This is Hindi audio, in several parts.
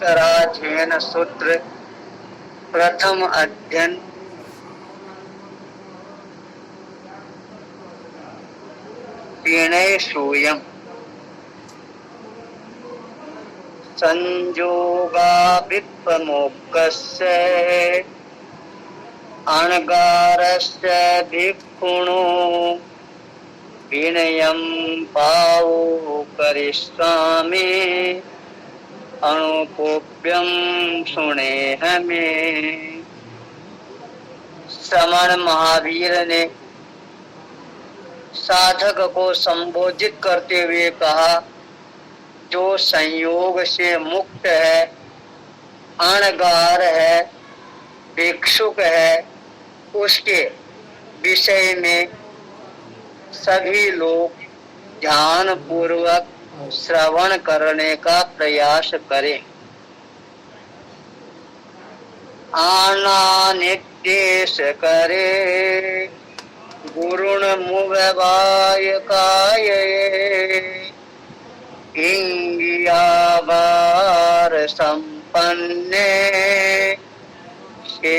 उत्तराध्ययन सूत्र प्रथम अध्ययन विनय सोयम संयोगा विप्रमोक्षस्य अणगारस्य भिक्षुणो विनयं पावो करिष्यामि अणुकोप्यं सुनेह में। श्रमण महावीर ने साधक को संबोधित करते हुए कहा, जो संयोग से मुक्त है, अणगार है, भिक्षुक है, उसके विषय में सभी लोग ध्यान पूर्वक श्रवण करने का प्रयास करें। आना निर्देश करे गुरुण मुगवाय काय इंगियावार संपन्ने से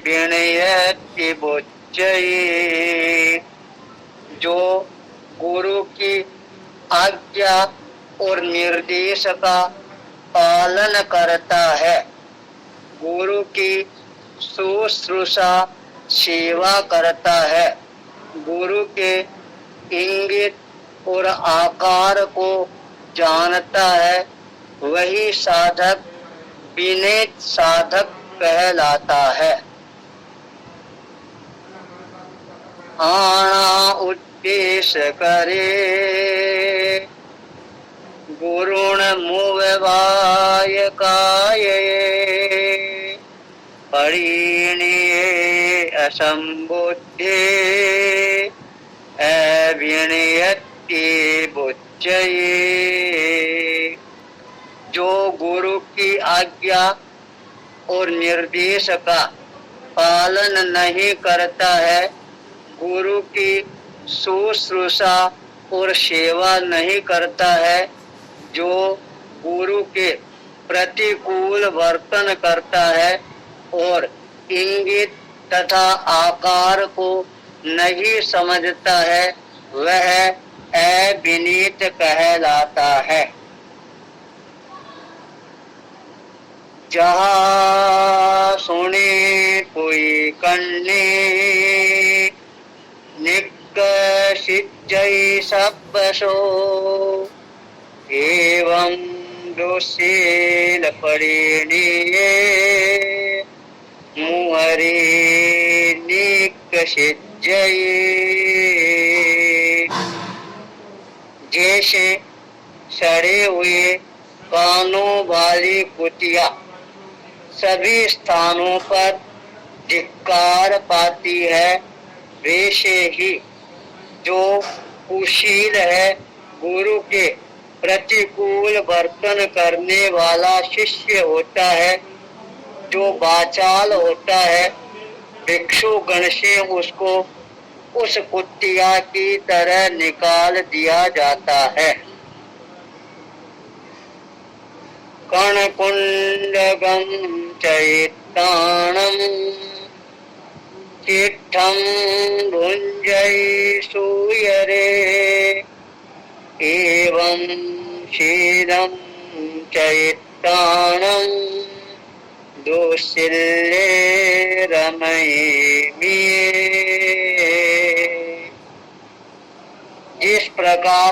विनयति बुच्चये। जो गुरु की आज्ञा और निर्देश का पालन करता है, गुरु की शुश्रूषा सेवा करता है, गुरु के इंगित और आकार को जानता है, वही साधक विनय साधक कहलाता है। आना उद्देश्य करे गुरुण मुवाय काय परिणीये असंबुद्धे अविनयति बुच्चये। जो गुरु की आज्ञा और निर्देश का पालन नहीं करता है, गुरु की शुश्रूषा और सेवा नहीं करता है, जो गुरु के प्रतिकूल वर्तन करता है और इंगित तथा आकार को नहीं समझता है, वह अविनीत कहलाता है। जहाँ सुने कोई कन्ने निष्कषित जय सब्बसो एवं दोषील परिणीये मुहरे निष्कषित जय। जैसे सड़े हुए कानों वाली कुतिया सभी स्थानों पर धिक्कार पाती है, वैसे ही जो कुशील है, गुरु के प्रतिकूल वर्तन करने वाला शिष्य होता है, जो वाचाल होता है, भिक्षु गण से उसको उस कुतिया की तरह निकाल दिया जाता है। कणकुंडगम चैताणम चिट्ठम भुंजय सूयरे एवं शीलम चैताणम दोषिल्ले रमयेमि। जिस प्रकार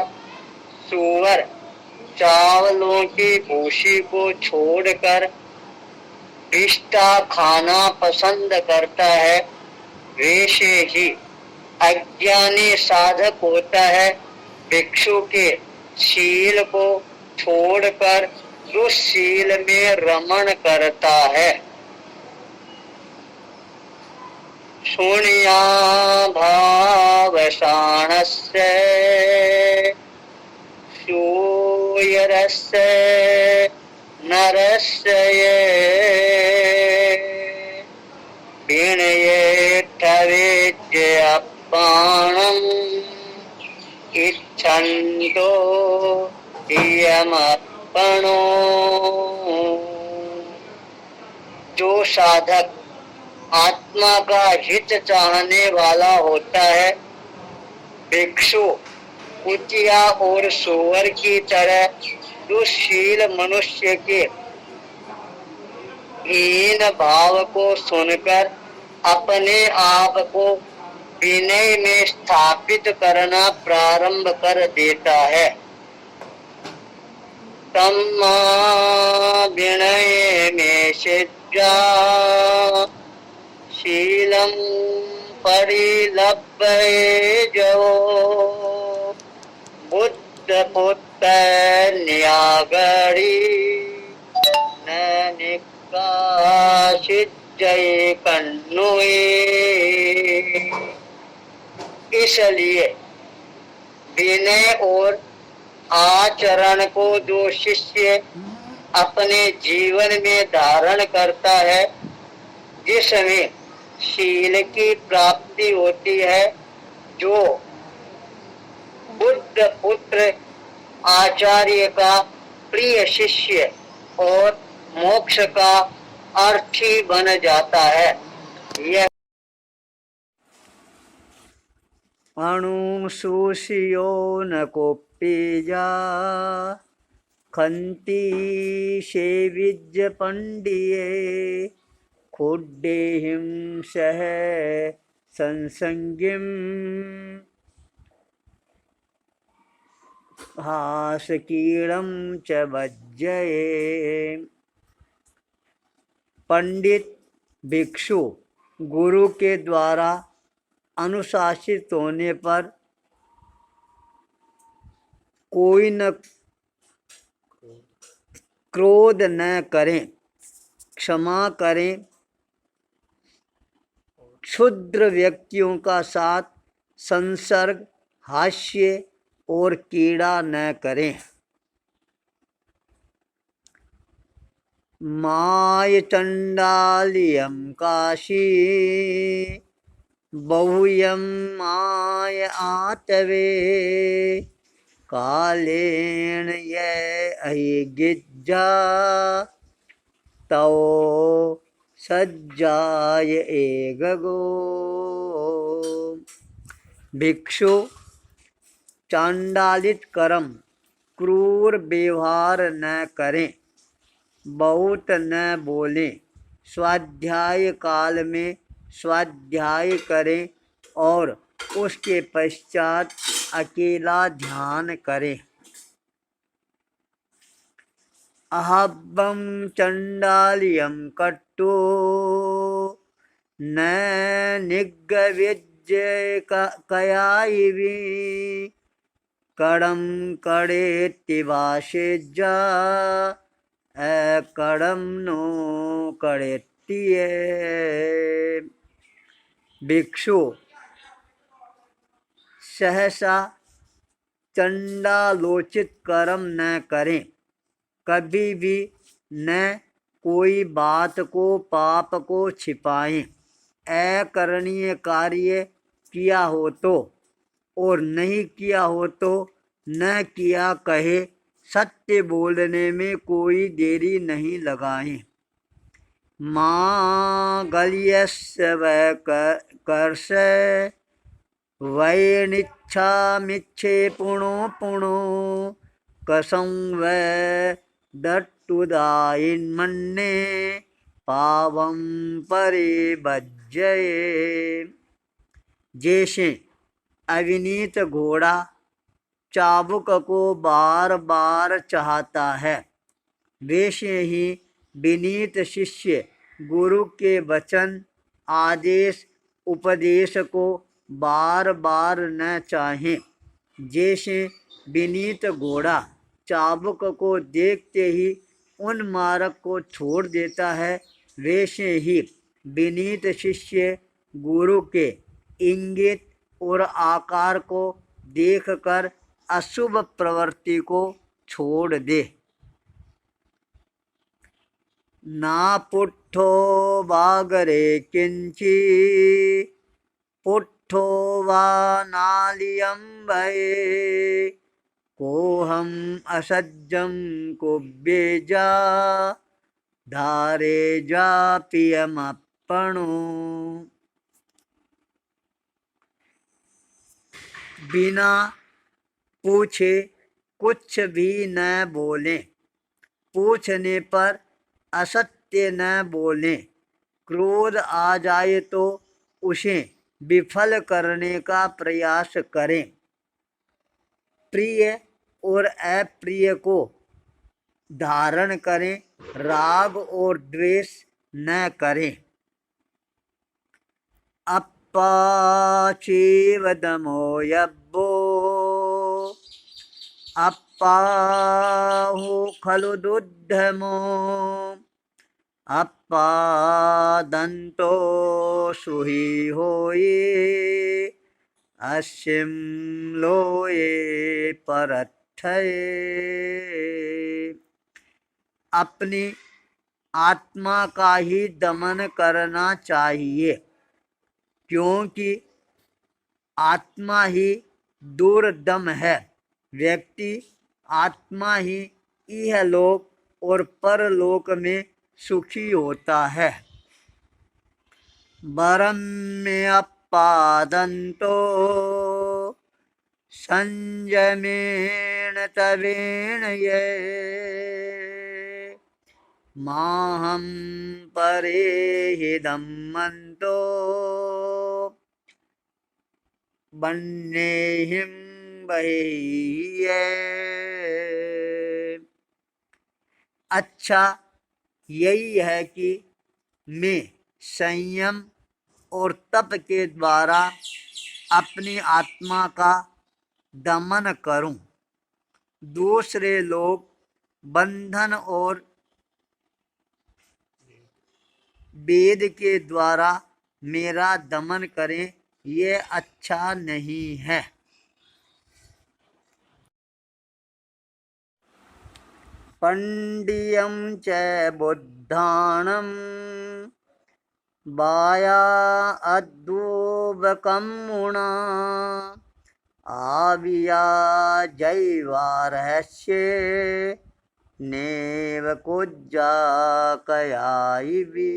सूअर चावलों की भूसी को छोड़कर पिष्टा खाना पसंद करता है, वैसे ही अज्ञानी साधक होता है, भिक्षु के शील को छोड़कर दुशील में रमण करता है। शून्या भावशाणस्य सूयरस्य नरस्य विनयेत्थवेद्य अपाणम् इच्छन्तो इयमप्पणो जो साधक आत्मा का हित चाहने वाला होता है, भिक्षु कुतिया और सूअर की तरह दुशील मनुष्य के हीन भाव को सुनकर अपने आप को विनय में स्थापित करना प्रारंभ कर देता है। तम्मा विनय में सिद्धा शीलम परिलभ्य जो बुद्ध पुत्र न्यागरी न निकाशित जय कन्नुए। इसलिए विनय और आचरण को जो शिष्य अपने जीवन में धारण करता है, जिसमें शील की प्राप्ति होती है, जो बुद्ध पुत्र आचार्य का प्रिय शिष्य और मोक्ष का अर्थी बन जाता है। यह अणुशोषियो न कोप्पीजा खंती सेविज्य पंडिये खुड्डेहिं सह संसंगिम हासकीर्णं च वज्जये। पंडित भिक्षु गुरु के द्वारा अनुशासित होने पर कोई न क्रोध न करें, क्षमा करें, क्षुद्र व्यक्तियों का साथ संसर्ग, हास्य और कीड़ा न करें। माय चंडालियम काशी बहुयम माय आतवे कालेन ये अहिगिज्जा तव सज्जाय एगगो। भिक्षु चांडालित कर्म, क्रूर व्यवहार न करें, बहुत न बोलें, स्वाध्याय काल में स्वाध्याय करें और उसके पश्चात अकेला ध्यान करें। अहब्बम चंडालियम कट्टो न निग्गविज्य कयायिवी कड़म कड़ेत्तिवासेज्जा अकड़म नो कड़ेत्तिये। भिक्षु सहसा चंडालोचित कर्म न करें, कभी भी न कोई बात को पाप को छिपाएं, अकरणीय कार्य किया हो तो और नहीं किया हो तो न किया कहे, सत्य बोलने में कोई देरी नहीं लगाएं। मांगल्यस्य वै कर्ष वैनिच्छामिच्छे पुणो पुणो कसं वै दट्टुदायिन्मन्ये पावं परिभज्यये। जैसे अविनीत घोड़ा चाबुक को बार बार चाहता है, वैसे ही विनीत शिष्य गुरु के वचन, आदेश, उपदेश को बार बार न चाहें। जैसे विनीत घोड़ा चाबुक को देखते ही उन मार्ग को छोड़ देता है, वैसे ही विनीत शिष्य गुरु के इंगित और आकार को देखकर अशुभ प्रवृत्ति को छोड़ दे। ना पुट्ठो बागरे किंची पुट्ठो वा नालियम भये कोहम असज्जम कुब्बेजा धारे जापियमपणु। बिना पूछे कुछ भी न बोले, पूछने पर असत्य न बोले। क्रोध आ जाए तो उसे विफल करने का प्रयास करें। प्रिय और अप्रिय को धारण करें, राग और द्वेष न करें। अप्पाचेवदमो यब्बो अप्पाहु खलु दुद्धमो अप्पादन्तो सुहि होये अश्यं लोये परथये। अपनी आत्मा का ही दमन करना चाहिए, क्योंकि आत्मा ही दूरदम है। व्यक्ति आत्मा ही इहलोक और परलोक में सुखी होता है। वरम्य अप्पादन्तो संयमेन तवेन ये माहं परेहिदं मन्तो वन्येहिं बहिये। अच्छा यही है कि मैं संयम और तप के द्वारा अपनी आत्मा का दमन करूं। दूसरे लोग बंधन और वेद के द्वारा मेरा दमन करें, ये अच्छा नहीं है। पंडियम च बुद्धानम बाया अद्वोबकम मुना आविया जैवारहस्य नेव कुज्जा कयाइवी।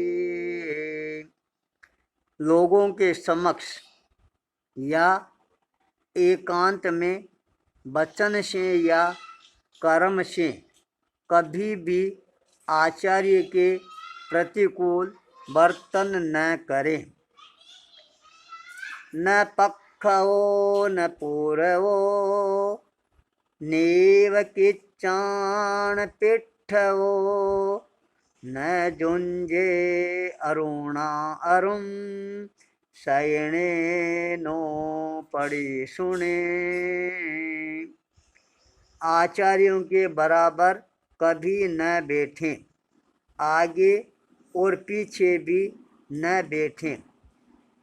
लोगों के समक्ष या एकांत में वचन से या कर्म से कभी भी आचार्य के प्रतिकूल वर्तन न करें। न पक्षो न पूर्वो नेव किच्चान पिठवो न जुंजे अरुणा अरुण शयने नो पड़ी सुने। आचार्यों के बराबर कभी न बैठें, आगे और पीछे भी न बैठें।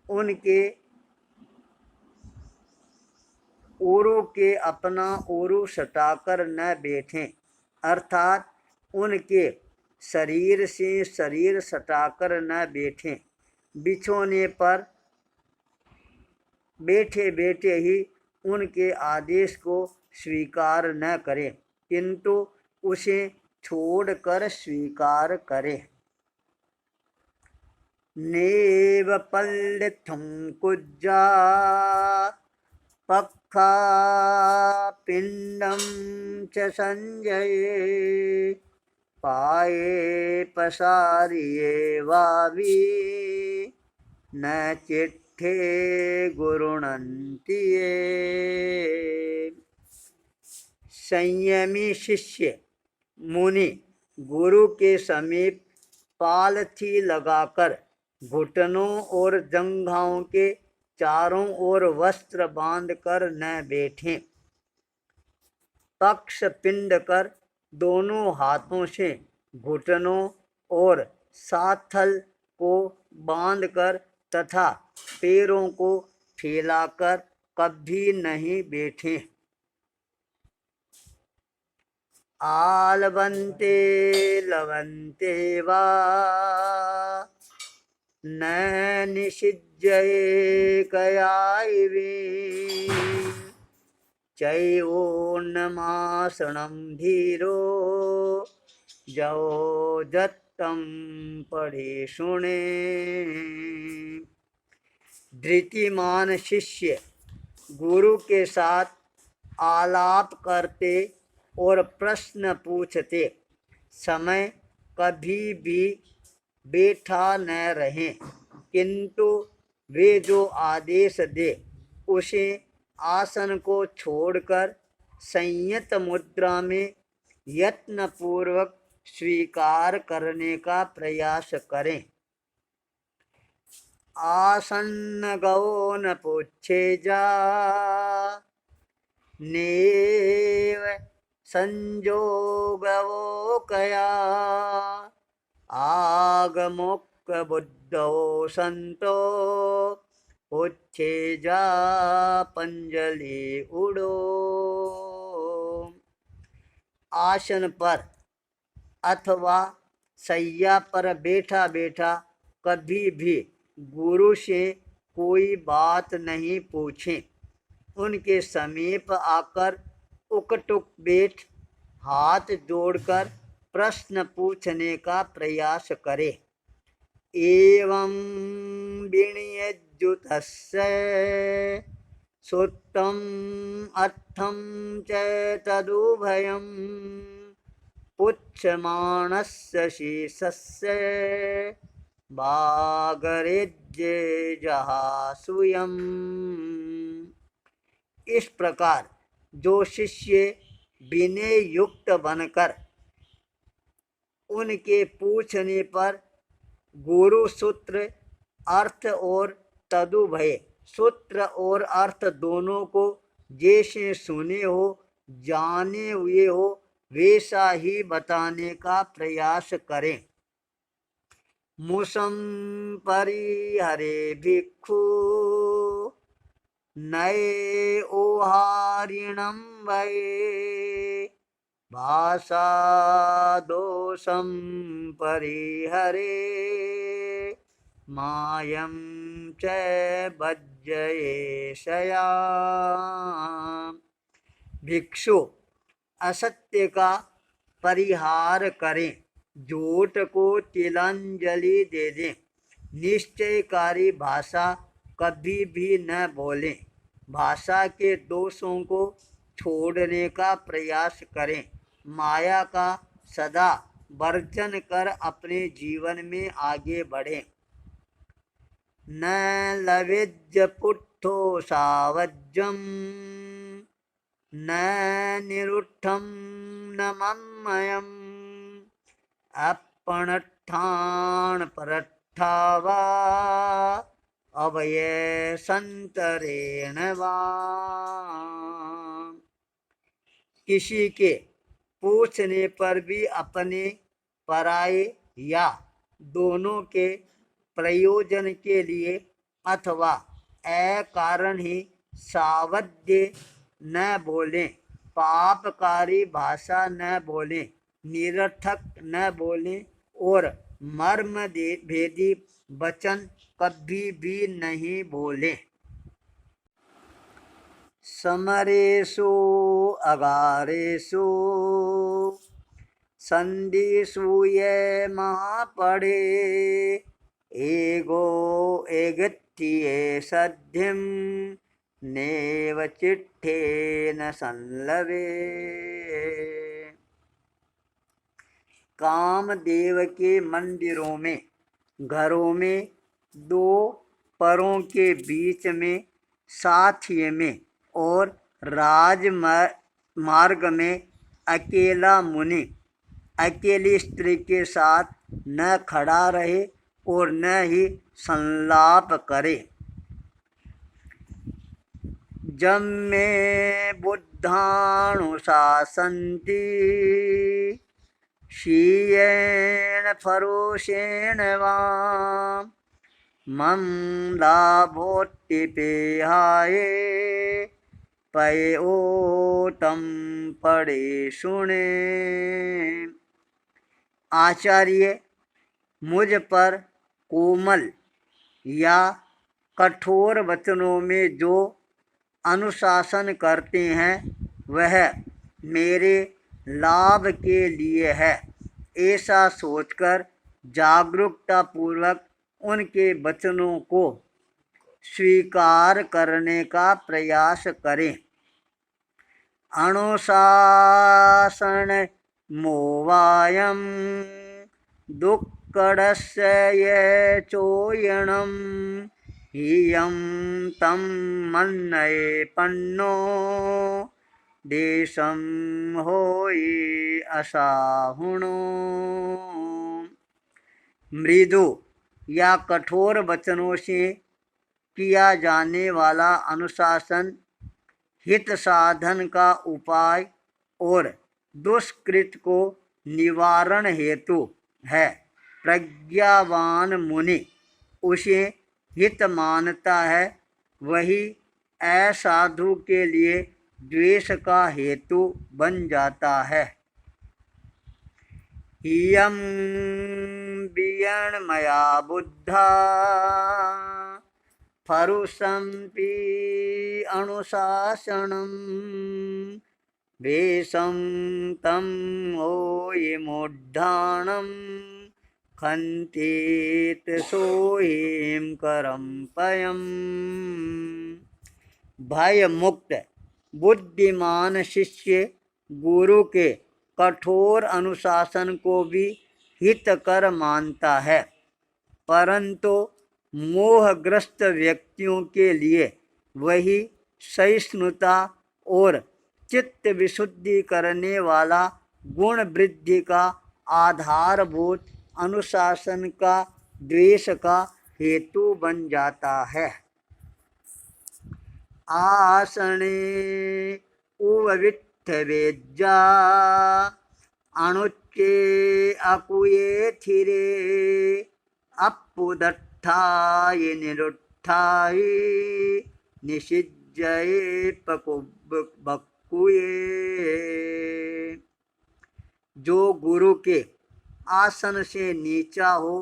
उनके ओरों के अपना ओरू सटाकर न बैठें, अर्थात उनके शरीर से शरीर सटाकर न बैठें। बिछोने पर बैठे बैठे ही उनके आदेश को स्वीकार न करें, किंतु उसे छोड़कर स्वीकार करें। नेव पल्लिथुं कुज्जा पक्खा पिंडम च संजये पाये पसारिये वावी न चिट्ठे गुरुणन्ति ये। संयमी शिष्य मुनि गुरु के समीप पालथी लगाकर घुटनों और जंघाओं के चारों ओर वस्त्र बांधकर न बैठें। पक्ष पिंड कर दोनों हाथों से घुटनों और साथल को बांधकर तथा पैरों को फैलाकर कभी नहीं बैठें। आलवन्ते लवन्ते वा न निषिज्ये कयायिवे चैवोन्नमासनं धीरो जो जत्तमनुवर्तते। उत्तम पढ़े सुने। धृतिमान शिष्य गुरु के साथ आलाप करते और प्रश्न पूछते समय कभी भी बैठा न रहें, किंतु वे जो आदेश दे उसे आसन को छोड़कर संयत मुद्रा में यत्नपूर्वक स्वीकार करने का प्रयास करें। आसन्न गो न पुच्छे जा नेव संजोगवो कया, आगमुक बुद्धो संतो पुच्छे जा पंजलि उड़ो। आसन पर अथवा सैया पर बैठा बैठा कभी भी गुरु से कोई बात नहीं पूछें। उनके समीप आकर उकटुक बैठ हाथ जोड़कर प्रश्न पूछने का प्रयास करें। एवं विनियुज्युतस्य सुत्तम अर्थम च तदुभयं पुच्छमाणस्य शेषस्य बागरेज्य जहासूयम्। इस प्रकार जो शिष्य विनय युक्त बनकर उनके पूछने पर गुरु सूत्र अर्थ और तदुभय सूत्र और अर्थ दोनों को जैसे सुने हो जाने हुए हो वैसा ही बताने का प्रयास करें। मुसम परिहरे भिक्षु नये ओहारिणं वै, भाषा दोषं परिहरे मायं च भज्जयेशया। भिक्षु असत्य का परिहार करें, झूठ को तिलांजलि दे दें, निश्चयकारी भाषा कभी भी न बोलें, भाषा के दोषों को छोड़ने का प्रयास करें, माया का सदा वर्जन कर अपने जीवन में आगे बढ़ें। न लवेज्य पुट्ठो सावज्यम न निरुद्धं न मम्मयम्, अपणट्ठान परट्ठा वा अभये संतरेण वा। किसी के पूछने पर भी अपने पराये या दोनों के प्रयोजन के लिए अथवा अकारण ही सावध्य न बोलें, पापकारी भाषा न बोलें, निरर्थक न बोलें और मर्म भेदी वचन कभी भी नहीं बोलें। समरेषु अगारेषु संधिषु ये महापड़े, एगो एगत्ये सद्धिं नेव चिट्ठेन संलवे। कामदेव के मंदिरों में घरों में दो परों के बीच में साथी में और राजमार्ग में अकेला मुनि अकेली स्त्री के साथ न खड़ा रहे और न ही संलाप करे। जम्मे बुद्धानुशासन्ति शीयेन फरोशेन वा, मम लाभोत्तिपेहाये पयोतम पढ़े सुने। आचार्य मुझ पर कोमल या कठोर वचनों में जो अनुशासन करते हैं वह मेरे लाभ के लिए है, ऐसा सोचकर जागरूकता पूर्वक उनके वचनों को स्वीकार करने का प्रयास करें। अनुशासन मोवायम दुक्कडस्य ये चोयणम हियं तम मन्नये पन्नो देशम होई असाहुणो। मृदु या कठोर वचनों से किया जाने वाला अनुशासन हित साधन का उपाय और दुष्कृत को निवारण हेतु है। प्रज्ञावान मुनि उसे हित मानता है, वही असाधु के लिए द्वेष का हेतु बन जाता है। इयं वियण्मया बुद्धा फरुषंपि अनुशासनम् वेशं तं होयिमुद्धानं खन्तेत सोहिं करम्पयम्। भय मुक्त बुद्धिमान शिष्य गुरु के कठोर अनुशासन को भी हितकर मानता है, परंतु मोहग्रस्त व्यक्तियों के लिए वही सहिष्णुता और चित्त विशुद्धि करने वाला गुण वृद्धि का आधारभूत अनुशासन का द्वेष का हेतु बन जाता है। आसने उवित्थ वेज्जा अणुच्चे अकुये थिरे अपुदट्ठाय निरुट्ठाय निषिज्जये बकुये। जो गुरु के आसन से नीचा हो,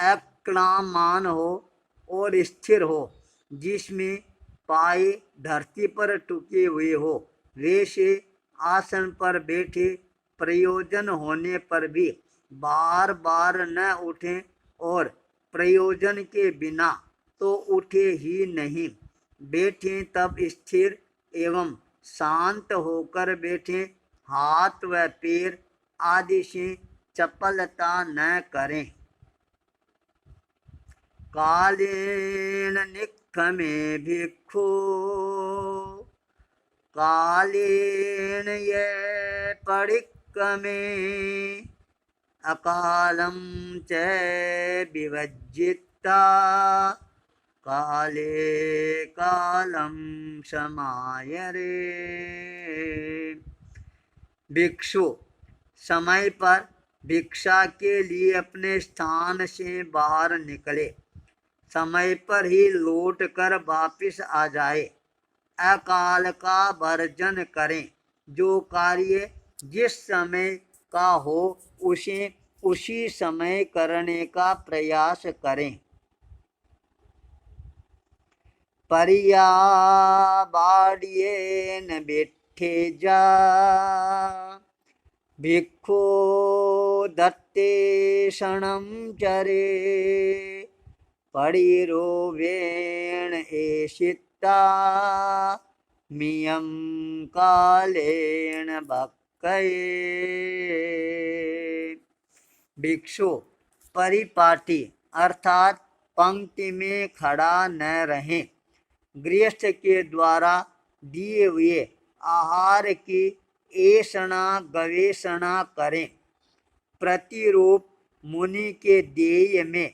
अक्लामान हो और स्थिर हो, जिसमें पाए धरती पर टुके हुए हो, वैसे आसन पर बैठे प्रयोजन होने पर भी बार बार न उठें और प्रयोजन के बिना तो उठे ही नहीं, बैठें तब स्थिर एवं शांत होकर बैठें, हाथ व पैर आदि से चपलता न करें। कालेन निक्खमे भिक्षु कालेन ये परिक्कमे अकालं च विवज्जिता काले कालं समायरे। भिक्षु समय पर भिक्षा के लिए अपने स्थान से बाहर निकले, समय पर ही लौट कर वापिस आ जाए, अकाल का वर्जन करें, जो कार्य जिस समय का हो उसे उसी समय करने का प्रयास करें। परियाबाड्येन बैठे जा भिक्षु दत्ते क्षणं चरे परिरोवेण एषिता मियं कालेन भक्कये। भिक्षु परिपाटी अर्थात पंक्ति में खड़ा न रहें, गृहस्थ के द्वारा दिए हुए आहार की ऐषणा गवेषणा करें, प्रतिरूप मुनि के देय में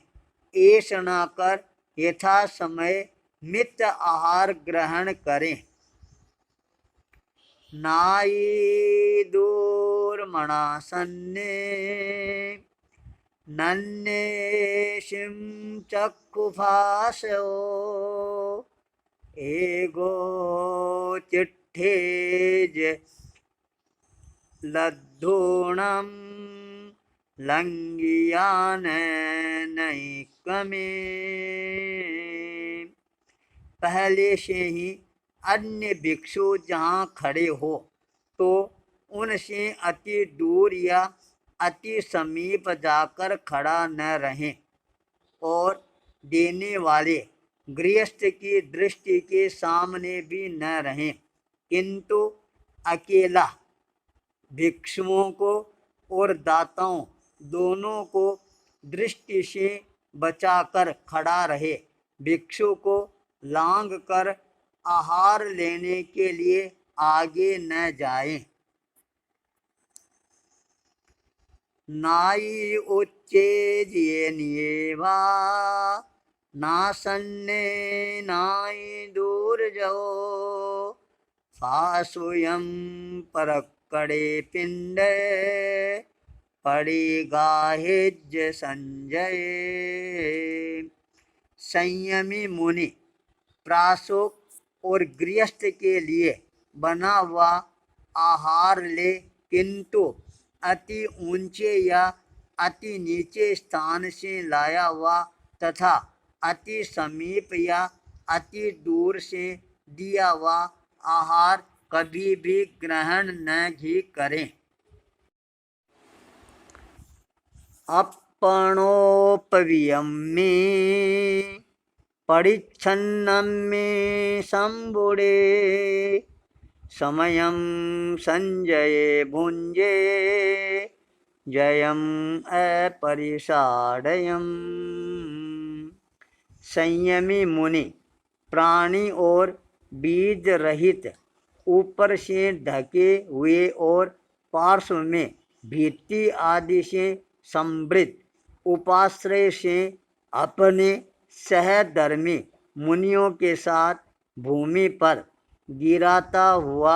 ऐषणा कर यथा समय मित आहार ग्रहण करें। नाई दूरमणासन्ने नन्नेशिं चक्षुफासो एगो चिट्ठेज लद्धूणं लंगियान नैकमे। पहले से ही अन्य भिक्षु जहाँ खड़े हो तो उनसे अति दूर या अति समीप जाकर खड़ा न रहें और देने वाले गृहस्थ की दृष्टि के सामने भी न रहें, किंतु अकेला भिक्षुओं को और दाताओं दोनों को दृष्टि से बचाकर खड़ा रहे। भिक्षु को लांग कर आहार लेने के लिए आगे न जाए। नाई उच्चेजियेवा ना सन्ने नाई दूर जाओ फासुयम परकड़े पिंड पड़ी गाहिज संजय। संयमी मुनि प्रासुक और गृहस्थ के लिए बना हुआ आहार ले, किंतु अति ऊंचे या अति नीचे स्थान से लाया हुआ तथा अति समीप या अति दूर से दिया हुआ आहार कभी भी ग्रहण न ही करें। अपनोपवियम में परिच्छन्नम में संबुड़े समयम संजय भुंजे जयम अपरिसाडयम। संयमी मुनि प्राणी और बीज रहित ऊपर से ढके हुए और पार्श्व में भित्ति आदि से समृद्ध उपाश्रय से अपने सहधर्मी मुनियों के साथ भूमि पर गिराता हुआ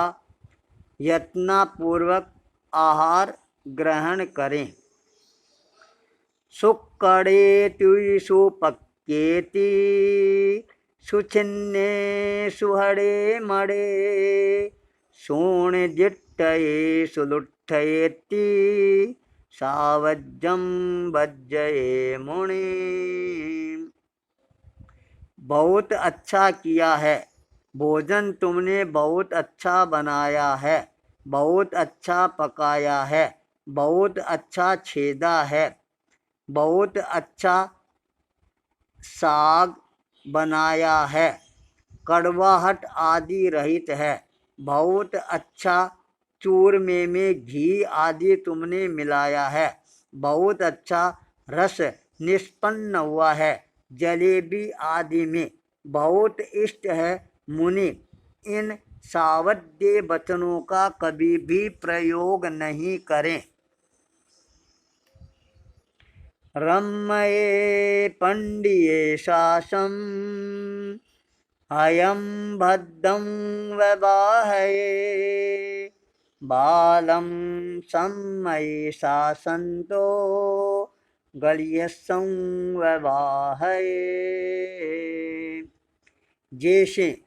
यत्नपूर्वक आहार ग्रहण करें। सुक्कड़े तुई सुपक्केति सुछिन्ने सुहड़े मड़े सोण जिट्टये सुलुट्ठयेति सावज्जम वज्जये मुनि। बहुत अच्छा किया है, भोजन तुमने बहुत अच्छा बनाया है, बहुत अच्छा पकाया है, बहुत अच्छा छेदा है, बहुत अच्छा साग बनाया है, कड़वाहट आदि रहित है, बहुत अच्छा चूरमे में घी आदि तुमने मिलाया है, बहुत अच्छा रस निष्पन्न हुआ है, जलेबी आदि में बहुत इष्ट है। मुनि इन सावध्य वचनों का कभी भी प्रयोग नहीं करें। रम्मये पंडिये शासम अयम भद्दं ववाहये बालम सम्मयि शासन्तो गलियसं ववाहये। जैसे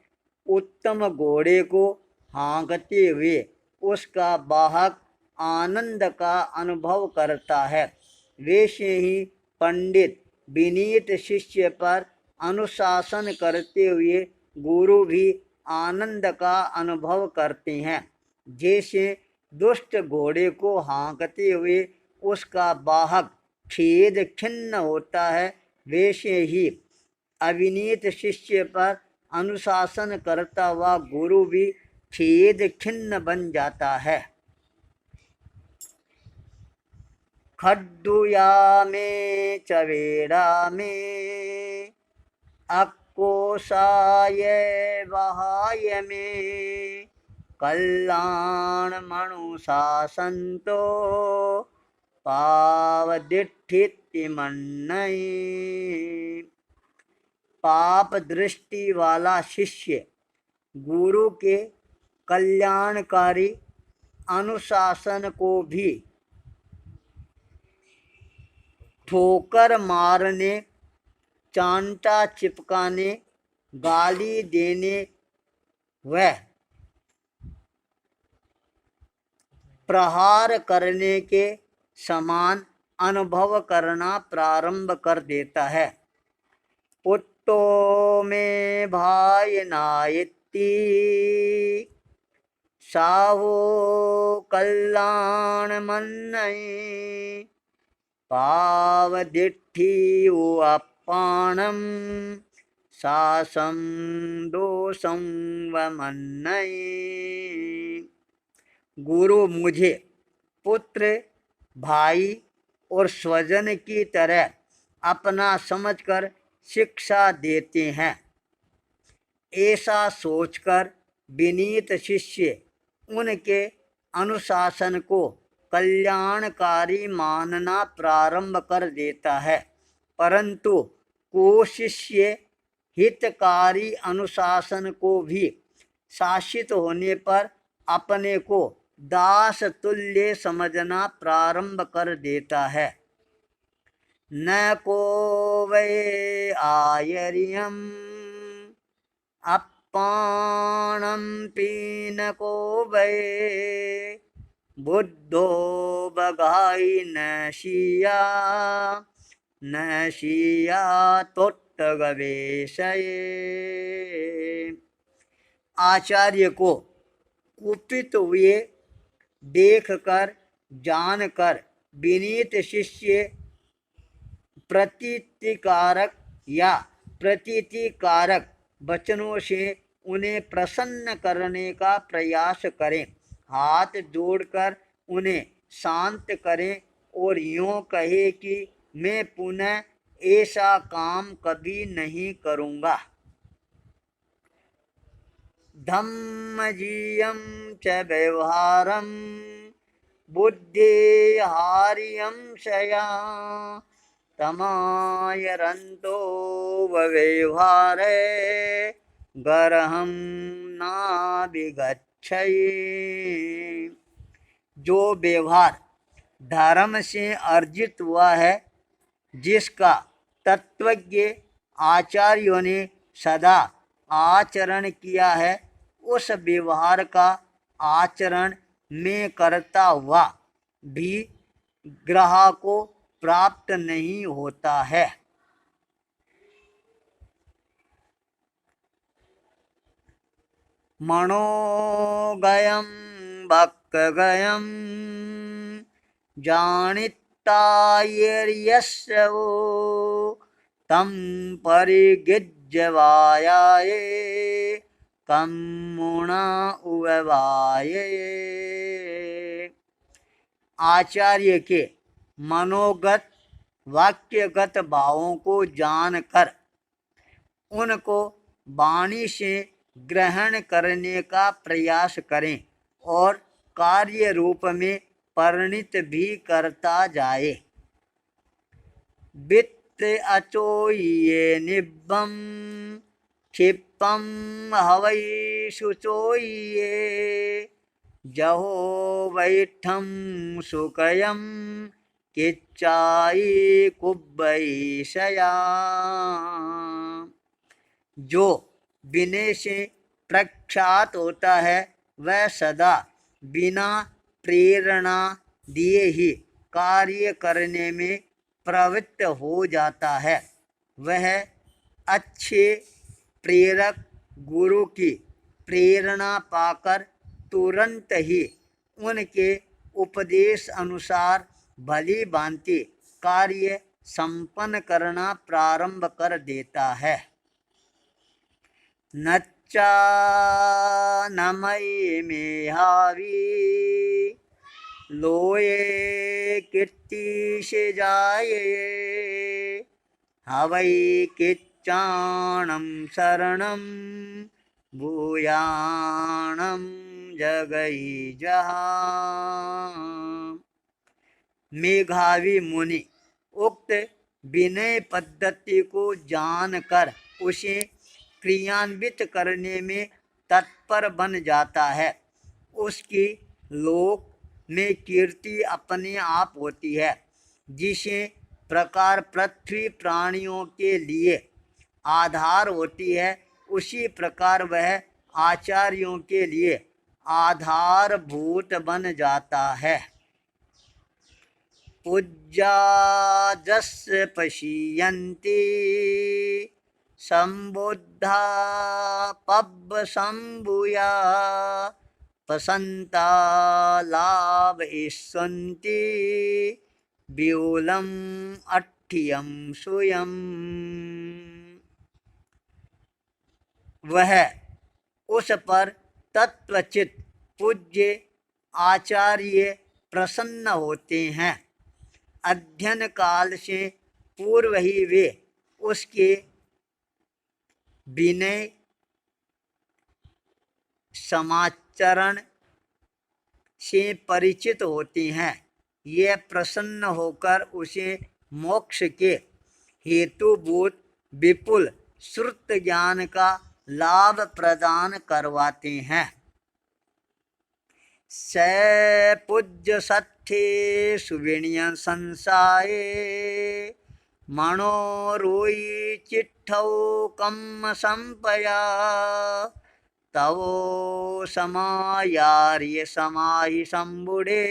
उत्तम घोड़े को हाँकते हुए उसका वाहक आनंद का अनुभव करता है, वैसे ही पंडित विनीत शिष्य पर अनुशासन करते हुए गुरु भी आनंद का अनुभव करते हैं। जैसे दुष्ट घोड़े को हाँकते हुए उसका वाहक खेद खिन्न होता है, वैसे ही अविनीत शिष्य पर अनुशासन करता हुआ गुरु भी खेद खिन्न बन जाता है। खड्डुया में चवेड़ा में अक्कोशाय वहाय में कल्याण मनुशासन्तो पावदिठिति मन्नई। पाप दृष्टि वाला शिष्य गुरु के कल्याणकारी अनुशासन को भी ठोकर मारने, चांटा चिपकाने, गाली देने व प्रहार करने के समान अनुभव करना प्रारंभ कर देता है। पुत्तो में भाई नायति साहो कल्याण मन्नई पावदिट्ठी अपाणम सासम दोषम वमन्नई। गुरु मुझे पुत्र, भाई और स्वजन की तरह अपना समझकर शिक्षा देते हैं। ऐसा सोचकर विनीत शिष्य उनके अनुशासन को कल्याणकारी मानना प्रारंभ कर देता है, परंतु को शिष्य हितकारी अनुशासन को भी शासित होने पर अपने को दास तुल्य समझना प्रारंभ कर देता है। न को वै आयर्यम अपाणम पीन को वै बुद्धो बगाई न शिया तोट्टगवेशये। आचार्य को कुपित हुए देखकर जानकर विनीत शिष्य प्रतीतिकारक या प्रतीतिकारक वचनों से उन्हें प्रसन्न करने का प्रयास करें, हाथ जोड़कर उन्हें शांत करें और यूँ कहे कि मैं पुनः ऐसा काम कभी नहीं करूँगा। धम्मजीयं च व्यवहारं बुद्धिहार्यं शया तमायरन्तो व्यवहारे गरहं नाभिगच्छये। जो व्यवहार धर्म से अर्जित हुआ है, जिसका तत्वज्ञ आचार्यों ने सदा आचरण किया है, उस व्यवहार का आचरण में करता हुआ भी ग्रह को प्राप्त नहीं होता है। मनोगयं भक्तगयं जानितायर्यस्य वो तं परिगिज्जवायाये कम्मुणा उववाये। आचार्य के मनोगत वाक्यगत भावों को जानकर उनको वाणी से ग्रहण करने का प्रयास करें और कार्य रूप में परिणित भी करता जाए। वित्त अचोये निब्बम क्षिप्पम हवै शुचोये जहो वैठम सुकयम किच्चाई कुब्बैशया। जो विनय से प्रख्यात होता है वह सदा बिना प्रेरणा दिए ही कार्य करने में प्रवृत्त हो जाता है। वह अच्छे प्रेरक गुरु की प्रेरणा पाकर तुरंत ही उनके उपदेश अनुसार भली भांति कार्य संपन्न करना प्रारंभ कर देता है। नच्चा नमय मेहावी लोये कीर्ति से जाये हवै किच्चाणम शरणम भूयाणम जगई जहा। मेघावी मुनि उक्त विनय पद्धति को जानकर उसे क्रियान्वित करने में तत्पर बन जाता है। उसकी लोक में कीर्ति अपने आप होती है। जिसे प्रकार पृथ्वी प्राणियों के लिए आधार होती है, उसी प्रकार वह आचार्यों के लिए आधारभूत बन जाता है। पूज्या जस्य पश्यन्ति संबुद्धा पब्ब संभूया पसंता लाभ ईश्वन्ति व्यूलम अट्ठियम स्वयं। वह उस पर तत्वचित पूज्य आचार्य प्रसन्न होते हैं। अध्ययन काल से पूर्व ही वे उसके विनय समाचरण से परिचित होते हैं। ये प्रसन्न होकर उसे मोक्ष के हेतुभूत विपुल श्रुत ज्ञान का लाभ प्रदान करवाते हैं। स पूज्य सत्थे सुविण्य संसाये मनोरोई चिट्ठौ कम संपया तवो समायार्य समाहि संबुडे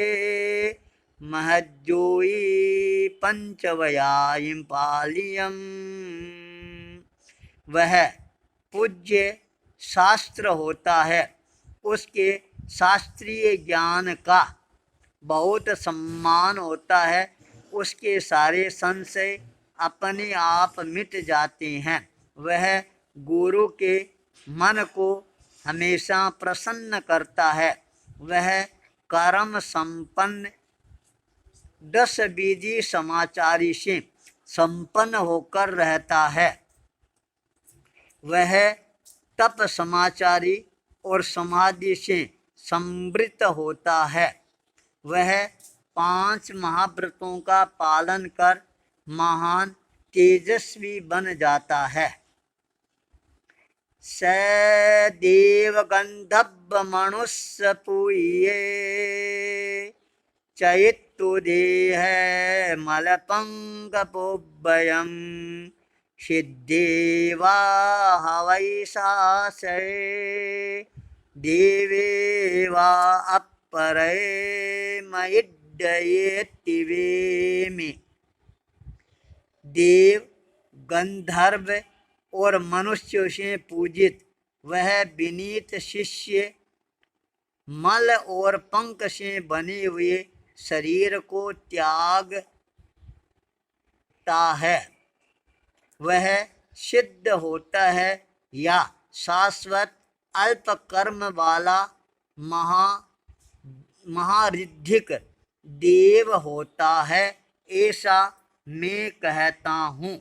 महज्जोई पंचवयायिं पालियम। वह पूज्य शास्त्र होता है। उसके शास्त्रीय ज्ञान का बहुत सम्मान होता है। उसके सारे संशय अपने आप मिट जाते हैं। वह गुरु के मन को हमेशा प्रसन्न करता है। वह कर्म संपन्न 10 बीजी समाचारी से संपन्न होकर रहता है। वह तप समाचारी और समाधि से समृद्ध होता है। वह 5 महाव्रतों का पालन कर महान तेजस्वी बन जाता है। स देव गंधर्व मनुष्य पूये चयित्तु देह मलपंग पोभयम सिद्धेवा हवै सासय देवेवा अपरे मयिड्डयेति वेमि। देव गंधर्व और मनुष्यों से पूजित वह विनीत शिष्य मल और पंख से बने हुए शरीर को त्यागता है। वह सिद्ध होता है या शाश्वत अल्प कर्म वाला महारिद्धिक देव होता है, ऐसा मैं कहता हूँ।